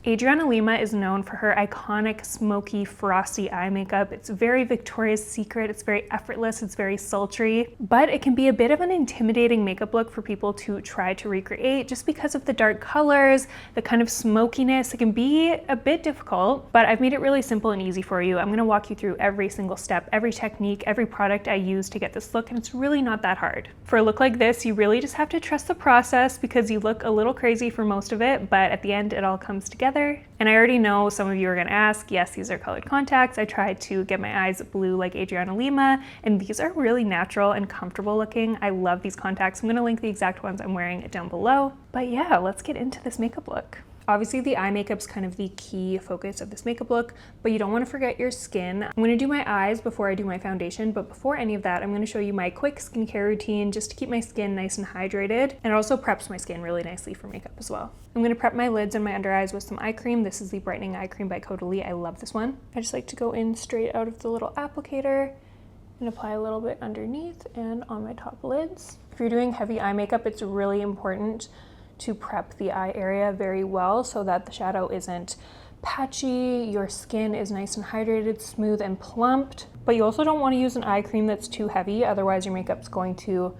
Adriana Lima is known for her iconic smoky, frosty eye makeup. It's very Victoria's Secret, it's very effortless, it's very sultry, but it can be a bit of an intimidating makeup look for people to try to recreate just because of the dark colors, the kind of smokiness. It can be a bit difficult, but I've made it really simple and easy for you. I'm gonna walk you through every single step, every technique, every product I use to get this look, and it's really not that hard. For a look like this, you really just have to trust the process because you look a little crazy for most of it, but at the end, it all comes together. And I already know some of you are gonna ask, yes, these are colored contacts. I tried to get my eyes blue like Adriana Lima, and these are really natural and comfortable looking. I love these contacts. I'm gonna link the exact ones I'm wearing down below. But yeah, let's get into this makeup look. Obviously the eye makeup's kind of the key focus of this makeup look, but you don't want to forget your skin. I'm going to do my eyes before I do my foundation, but before any of that, I'm going to show you my quick skincare routine just to keep my skin nice and hydrated, and it also preps my skin really nicely for makeup as well. I'm going to prep my lids and my under eyes with some eye cream. This is the Brightening Eye Cream by Caudalie. I love this one. I just like to go in straight out of the little applicator and apply a little bit underneath and on my top lids. If you're doing heavy eye makeup, it's really important to prep the eye area very well so that the shadow isn't patchy, your skin is nice and hydrated, smooth and plumped. But you also don't want to use an eye cream that's too heavy, otherwise your makeup's going to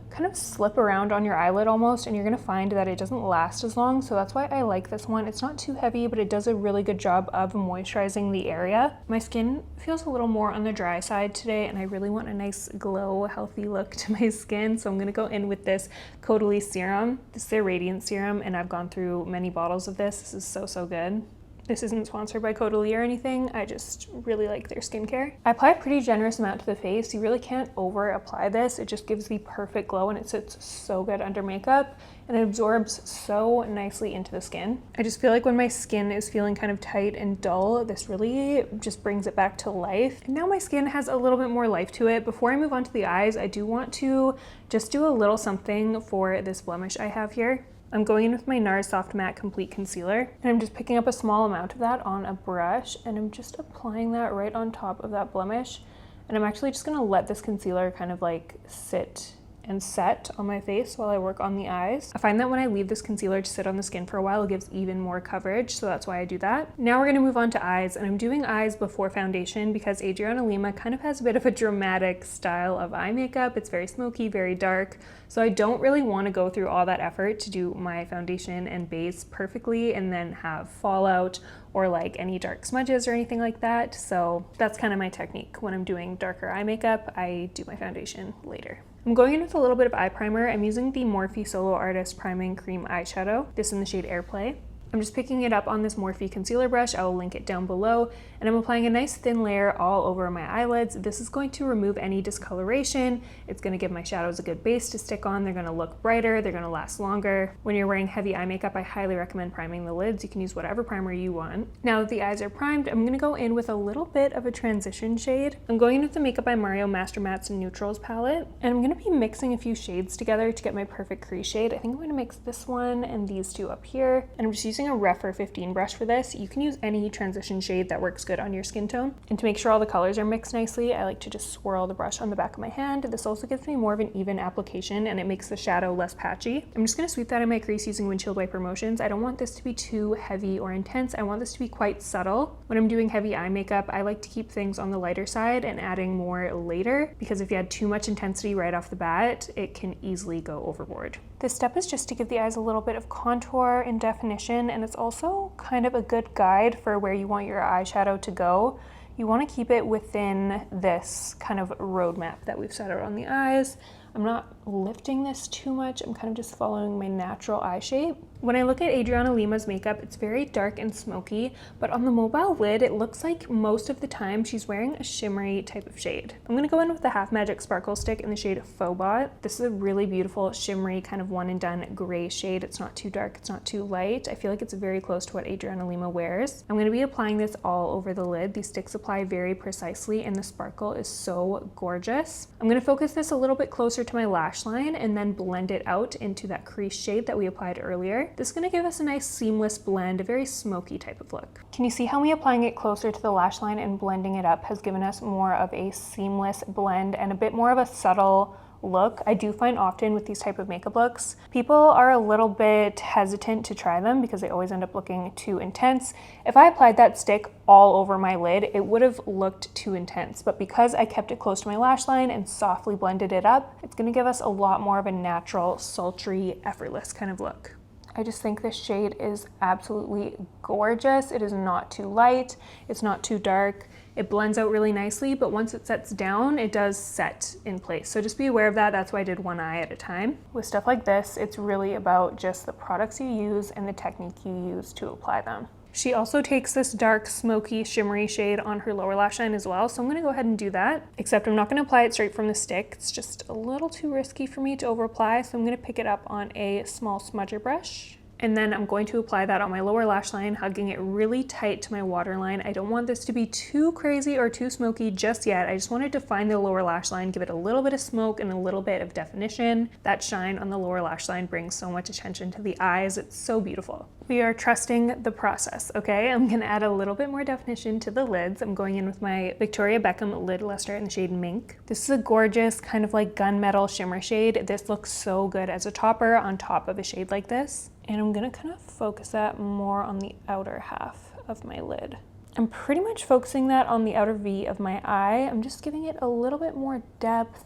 kind of slip around on your eyelid almost, and you're going to find that it doesn't last as long. So that's why I like this one. It's not too heavy, but it does a really good job of moisturizing the area. My skin feels a little more on the dry side today, and I really want a nice glow, healthy look to my skin. So I'm going to go in with this Caudalie serum. This is their Radiant Serum, and I've gone through many bottles of this. This is so good. This isn't sponsored by Caudalie or anything. I just really like their skincare. I apply a pretty generous amount to the face. You really can't over apply this. It just gives the perfect glow, and it sits so good under makeup, and it absorbs so nicely into the skin. I just feel like when my skin is feeling kind of tight and dull, this really just brings it back to life. And now my skin has a little bit more life to it. Before I move on to the eyes, I do want to just do a little something for this blemish I have here. I'm going in with my NARS Soft Matte Complete Concealer, and I'm just picking up a small amount of that on a brush, and I'm just applying that right on top of that blemish. And I'm actually just gonna let this concealer kind of like sit and set on my face while I work on the eyes. I find that when I leave this concealer to sit on the skin for a while, it gives even more coverage, so that's why I do that. Now we're gonna move on to eyes, and I'm doing eyes before foundation because Adriana Lima kind of has a bit of a dramatic style of eye makeup. It's very smoky, very dark, so I don't really want to go through all that effort to do my foundation and base perfectly and then have fallout or like any dark smudges or anything like that. So that's kind of my technique. When I'm doing darker eye makeup, I do my foundation later. I'm going in with a little bit of eye primer. I'm using the Morphe Solo Artist Priming Cream Eyeshadow, this in the shade Airplay. I'm just picking it up on this Morphe concealer brush. I will link it down below, and I'm applying a nice thin layer all over my eyelids. This is going to remove any discoloration. It's going to give my shadows a good base to stick on. They're going to look brighter. They're going to last longer. When you're wearing heavy eye makeup, I highly recommend priming the lids. You can use whatever primer you want. Now that the eyes are primed, I'm going to go in with a little bit of a transition shade. I'm going in with the Makeup by Mario Master Mattes and Neutrals palette, and I'm going to be mixing a few shades together to get my perfect crease shade. I think I'm going to mix this one and these two up here, and I'm just using a Refer 15 brush for this. You can use any transition shade that works good on your skin tone. And to make sure all the colors are mixed nicely, I like to just swirl the brush on the back of my hand. This also gives me more of an even application, and it makes the shadow less patchy. I'm just going to sweep that in my crease using windshield wiper motions. I don't want this to be too heavy or intense. I want this to be quite subtle. When I'm doing heavy eye makeup, I like to keep things on the lighter side and adding more later, because if you add too much intensity right off the bat, it can easily go overboard. This step is just to give the eyes a little bit of contour and definition, and it's also kind of a good guide for where you want your eyeshadow to go. You want to keep it within this kind of roadmap that we've set out on the eyes. I'm not lifting this too much. I'm kind of just following my natural eye shape. When I look at Adriana Lima's makeup, it's very dark and smoky, but on the mobile lid, it looks like most of the time she's wearing a shimmery type of shade. I'm gonna go in with the Half Magic Sparkle Stick in the shade Faux. This is a really beautiful, shimmery, kind of one and done gray shade. It's not too dark, it's not too light. I feel like it's very close to what Adriana Lima wears. I'm gonna be applying this all over the lid. These sticks apply very precisely, and the sparkle is so gorgeous. I'm gonna focus this a little bit closer to my lash line and then blend it out into that crease shade that we applied earlier. This is going to give us a nice seamless blend, a very smoky type of look. Can you see how me applying it closer to the lash line and blending it up has given us more of a seamless blend and a bit more of a subtle look. I do find often with these type of makeup looks, people are a little bit hesitant to try them because they always end up looking too intense. If I applied that stick all over my lid, it would have looked too intense, but because I kept it close to my lash line and softly blended it up, it's gonna give us a lot more of a natural, sultry, effortless kind of look. I just think this shade is absolutely gorgeous. It is not too light, it's not too dark. It blends out really nicely, but once it sets down, it does set in place. So just be aware of that. That's why I did one eye at a time. With stuff like this, it's really about just the products you use and the technique you use to apply them. She also takes this dark, smoky, shimmery shade on her lower lash line as well. So I'm gonna go ahead and do that, except I'm not gonna apply it straight from the stick. It's just a little too risky for me to over apply. So I'm gonna pick it up on a small smudger brush. And then I'm going to apply that on my lower lash line, hugging it really tight to my waterline. I don't want this to be too crazy or too smoky just yet. I just want to define the lower lash line, give it a little bit of smoke and a little bit of definition. That shine on the lower lash line brings so much attention to the eyes. It's so beautiful. We are trusting the process, okay? I'm gonna add a little bit more definition to the lids. I'm going in with my Victoria Beckham Lid Luster in the shade Mink. This is a gorgeous kind of like gunmetal shimmer shade. This looks so good as a topper on top of a shade like this. And I'm gonna kind of focus that more on the outer half of my lid. I'm pretty much focusing that on the outer V of my eye. I'm just giving it a little bit more depth,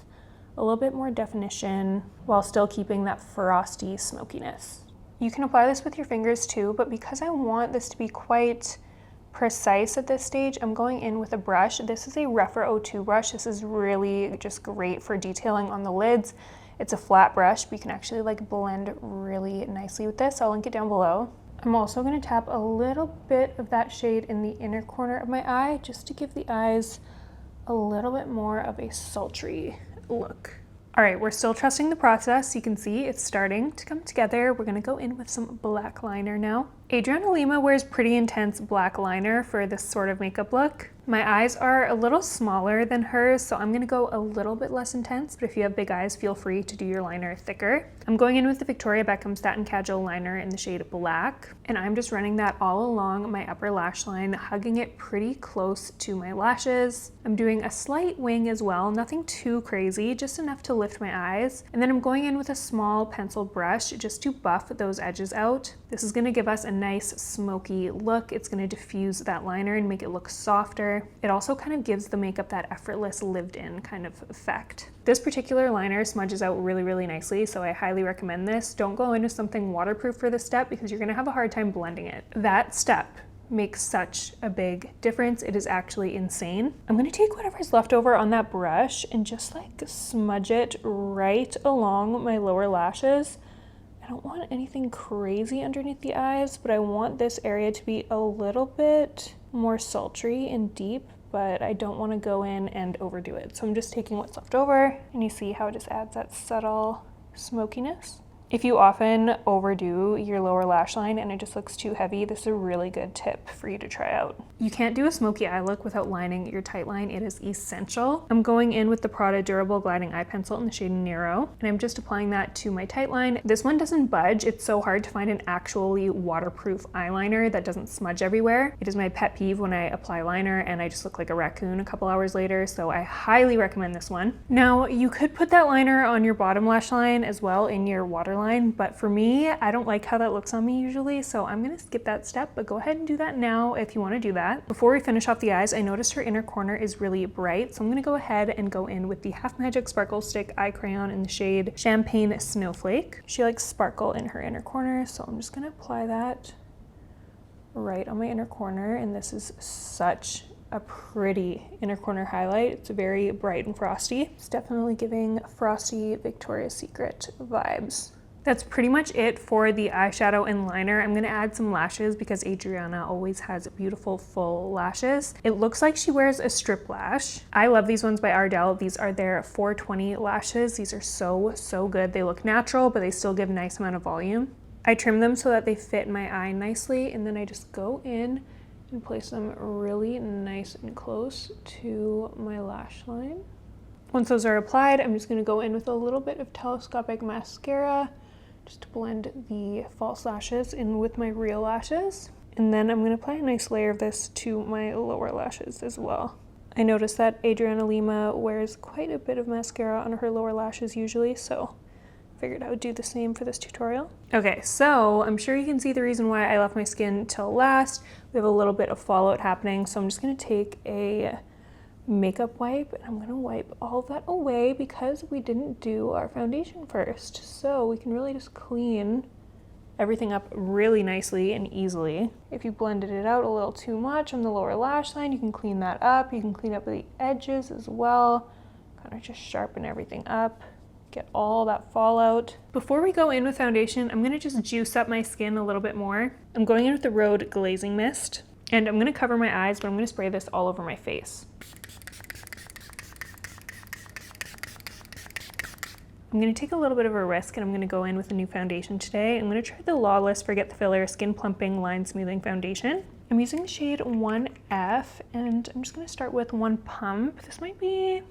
a little bit more definition, while still keeping that frosty smokiness. You can apply this with your fingers too, but because I want this to be quite precise at this stage, I'm going in with a brush. This is a Refer 02 brush. This is really just great for detailing on the lids. It's a flat brush, but you can actually like blend really nicely with this. I'll link it down below. I'm also going to tap a little bit of that shade in the inner corner of my eye just to give the eyes a little bit more of a sultry look. All right, we're still trusting the process. You can see it's starting to come together. We're gonna go in with some black liner now. Adriana Lima wears pretty intense black liner for this sort of makeup look. My eyes are a little smaller than hers, so I'm gonna go a little bit less intense, but if you have big eyes, feel free to do your liner thicker. I'm going in with the Victoria Beckham Satin Casual Liner in the shade Black, and I'm just running that all along my upper lash line, hugging it pretty close to my lashes. I'm doing a slight wing as well, nothing too crazy, just enough to lift my eyes. And then I'm going in with a small pencil brush just to buff those edges out. This is gonna give us a nice smoky look. It's gonna diffuse that liner and make it look softer. It also kind of gives the makeup that effortless lived-in kind of effect. This particular liner smudges out really, really nicely, so I highly recommend this. Don't go into something waterproof for this step because you're gonna have a hard time blending it. That step makes such a big difference. It is actually insane. I'm gonna take whatever's left over on that brush and just like smudge it right along my lower lashes. I don't want anything crazy underneath the eyes, but I want this area to be a little bit more sultry and deep, but I don't want to go in and overdo it. So I'm just taking what's left over, and you see how it just adds that subtle smokiness. If you often overdo your lower lash line and it just looks too heavy, this is a really good tip for you to try out. You can't do a smoky eye look without lining your tight line. It is essential. I'm going in with the Prada Durable Gliding Eye Pencil in the shade Nero, and I'm just applying that to my tight line. This one doesn't budge. It's so hard to find an actually waterproof eyeliner that doesn't smudge everywhere. It is my pet peeve when I apply liner and I just look like a raccoon a couple hours later, so I highly recommend this one. Now, you could put that liner on your bottom lash line as well in your waterline, but for me, I don't like how that looks on me usually, so I'm gonna skip that step, but go ahead and do that now if you wanna do that. Before we finish off the eyes, I noticed her inner corner is really bright, so I'm gonna go ahead and go in with the Half Magic Sparkle Stick Eye Crayon in the shade Champagne Snowflake. She likes sparkle in her inner corner, so I'm just gonna apply that right on my inner corner, and this is such a pretty inner corner highlight. It's very bright and frosty. It's definitely giving frosty Victoria's Secret vibes. That's pretty much it for the eyeshadow and liner. I'm gonna add some lashes because Adriana always has beautiful full lashes. It looks like she wears a strip lash. I love these ones by Ardell. These are their 420 lashes. These are so good. They look natural, but they still give a nice amount of volume. I trim them so that they fit my eye nicely, and then I just go in and place them really nice and close to my lash line. Once those are applied, I'm just gonna go in with a little bit of telescopic mascara just to blend the false lashes in with my real lashes. And then I'm gonna apply a nice layer of this to my lower lashes as well. I noticed that Adriana Lima wears quite a bit of mascara on her lower lashes usually, so figured I would do the same for this tutorial. Okay, so I'm sure you can see the reason why I left my skin till last. We have a little bit of fallout happening, so I'm just gonna take a makeup wipe and I'm gonna wipe all of that away because we didn't do our foundation first. So we can really just clean everything up really nicely and easily. If you blended it out a little too much on the lower lash line, you can clean that up. You can clean up the edges as well, kind of just sharpen everything up. Get all that fallout. Before we go in with foundation, I'm gonna just juice up my skin a little bit more. I'm going in with the Rhode Glazing Mist, and I'm gonna cover my eyes, but I'm gonna spray this all over my face. I'm gonna take a little bit of a risk and I'm gonna go in with a new foundation today. I'm gonna try the Lawless Forget the Filler Skin Plumping Line Smoothing Foundation. I'm using the shade 1F, and I'm just gonna start with one pump. This might be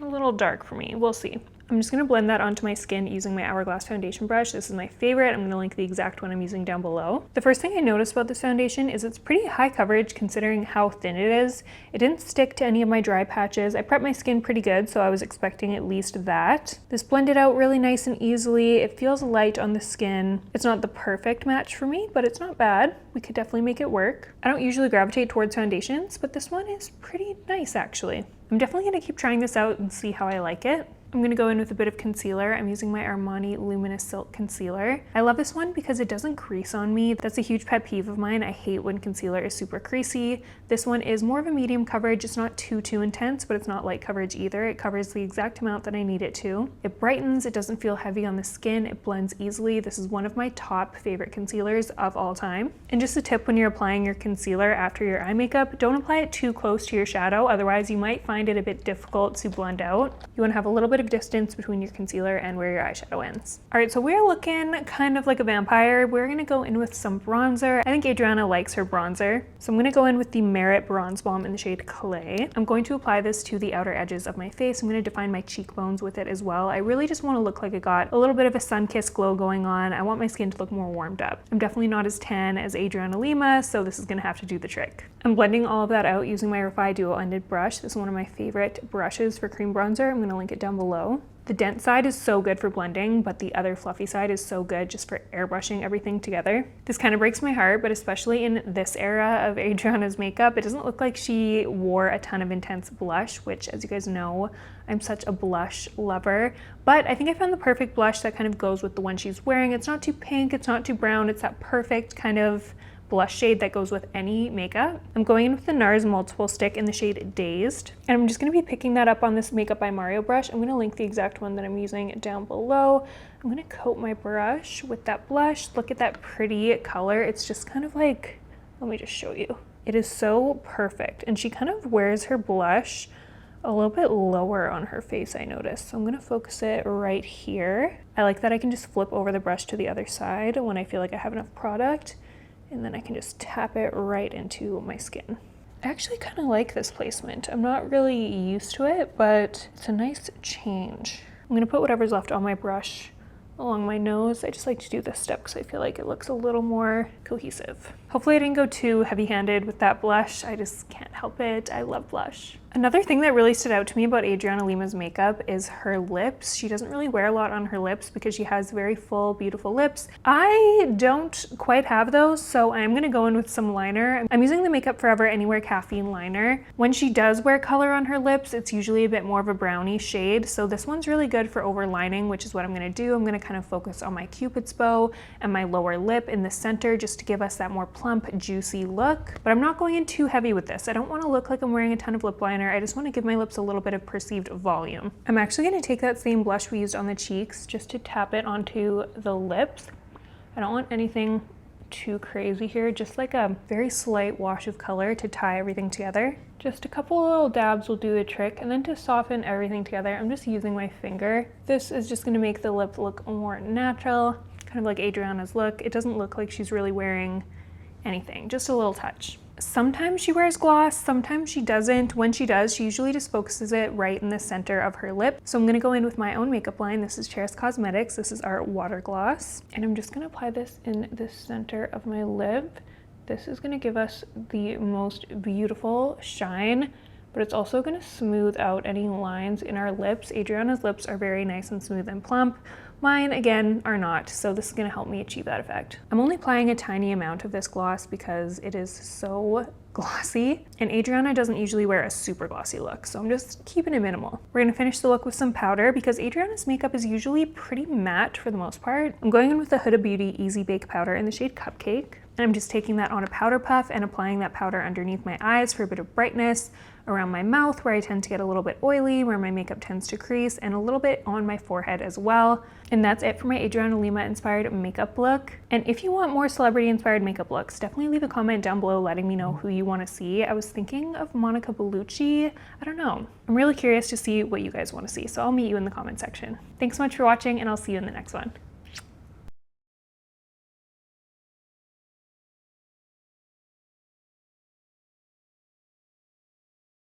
a little dark for me, we'll see. I'm just gonna blend that onto my skin using my Hourglass foundation brush. This is my favorite. I'm gonna link the exact one I'm using down below. The first thing I noticed about this foundation is it's pretty high coverage considering how thin it is. It didn't stick to any of my dry patches. I prepped my skin pretty good, so I was expecting at least that. This blended out really nice and easily. It feels light on the skin. It's not the perfect match for me, but it's not bad. We could definitely make it work. I don't usually gravitate towards foundations, but this one is pretty nice actually. I'm definitely gonna keep trying this out and see how I like it. I'm gonna go in with a bit of concealer. I'm using my Armani Luminous Silk Concealer. I love this one because it doesn't crease on me. That's a huge pet peeve of mine. I hate when concealer is super creasy. This one is more of a medium coverage. It's not too intense, but it's not light coverage either. It covers the exact amount that I need it to. It brightens, it doesn't feel heavy on the skin, it blends easily. This is one of my top favorite concealers of all time. And just a tip when you're applying your concealer after your eye makeup, don't apply it too close to your shadow, otherwise you might find it a bit difficult to blend out. You wanna have a little bit of distance between your concealer and where your eyeshadow ends. All right, so we're looking kind of like a vampire. We're gonna go in with some bronzer. I think Adriana likes her bronzer. So I'm gonna go in with the Merit Bronze Balm in the shade Clay. I'm going to apply this to the outer edges of my face. I'm gonna define my cheekbones with it as well. I really just wanna look like I got a little bit of a sun-kissed glow going on. I want my skin to look more warmed up. I'm definitely not as tan as Adriana Lima, so this is gonna have to do the trick. I'm blending all of that out using my Refi Duo-Ended brush. This is one of my favorite brushes for cream bronzer. I'm gonna link it down below. The dent side is so good for blending, but the other fluffy side is so good just for airbrushing everything together. This kind of breaks my heart, but especially in this era of Adriana's makeup, it doesn't look like she wore a ton of intense blush, which, as you guys know, I'm such a blush lover. But I think I found the perfect blush that kind of goes with the one she's wearing. It's not too pink, it's not too brown, it's that perfect kind of blush shade that goes with any makeup. I'm going in with the NARS Multiple Stick in the shade Dazed, and I'm just gonna be picking that up on this Makeup by Mario brush. I'm gonna link the exact one that I'm using down below. I'm gonna coat my brush with that blush. Look at that pretty color. It's just kind of like, let me just show you. It is so perfect, and she kind of wears her blush a little bit lower on her face, I noticed. So I'm gonna focus it right here. I like that I can just flip over the brush to the other side when I feel like I have enough product, and then I can just tap it right into my skin. I actually kind of like this placement. I'm not really used to it, but it's a nice change. I'm gonna put whatever's left on my brush along my nose. I just like to do this step because I feel like it looks a little more cohesive. Hopefully I didn't go too heavy-handed with that blush. I just can't help it. I love blush. Another thing that really stood out to me about Adriana Lima's makeup is her lips. She doesn't really wear a lot on her lips because she has very full, beautiful lips. I don't quite have those, so I'm gonna go in with some liner. I'm using the Makeup Forever Anywhere Caffeine Liner. When she does wear color on her lips, it's usually a bit more of a brownie shade, so this one's really good for overlining, which is what I'm gonna do. I'm gonna kind of focus on my Cupid's bow and my lower lip in the center just to give us that more plump, juicy look. But I'm not going in too heavy with this. I don't wanna look like I'm wearing a ton of lip liner. I just want to give my lips a little bit of perceived volume. I'm actually going to take that same blush we used on the cheeks just to tap it onto the lips. I don't want anything too crazy here, just like a very slight wash of color to tie everything together. Just a couple little dabs will do the trick, and then to soften everything together, I'm just using my finger. This is just going to make the lip look more natural, kind of like Adriana's look. It doesn't look like she's really wearing anything, just a little touch. Sometimes she wears gloss, sometimes she doesn't. When she does, she usually just focuses it right in the center of her lip. So I'm gonna go in with my own makeup line. This is Cheris Cosmetics. This is our Water Gloss. And I'm just gonna apply this in the center of my lip. This is gonna give us the most beautiful shine. but it's also gonna smooth out any lines in our lips. Adriana's lips are very nice and smooth and plump. Mine, again, are not, so this is gonna help me achieve that effect. I'm only applying a tiny amount of this gloss because it is so glossy, and Adriana doesn't usually wear a super glossy look, so I'm just keeping it minimal. We're gonna finish the look with some powder because Adriana's makeup is usually pretty matte for the most part. I'm going in with the Huda Beauty Easy Bake Powder in the shade Cupcake, and I'm just taking that on a powder puff and applying that powder underneath my eyes for a bit of brightness, around my mouth where I tend to get a little bit oily, where my makeup tends to crease, and a little bit on my forehead as well. And that's it for my Adriana Lima inspired makeup look. And if you want more celebrity inspired makeup looks, definitely leave a comment down below letting me know who you want to see. I was thinking of Monica Bellucci. I don't know. I'm really curious to see what you guys want to see, so I'll meet you in the comment section. Thanks so much for watching, and I'll see you in the next one.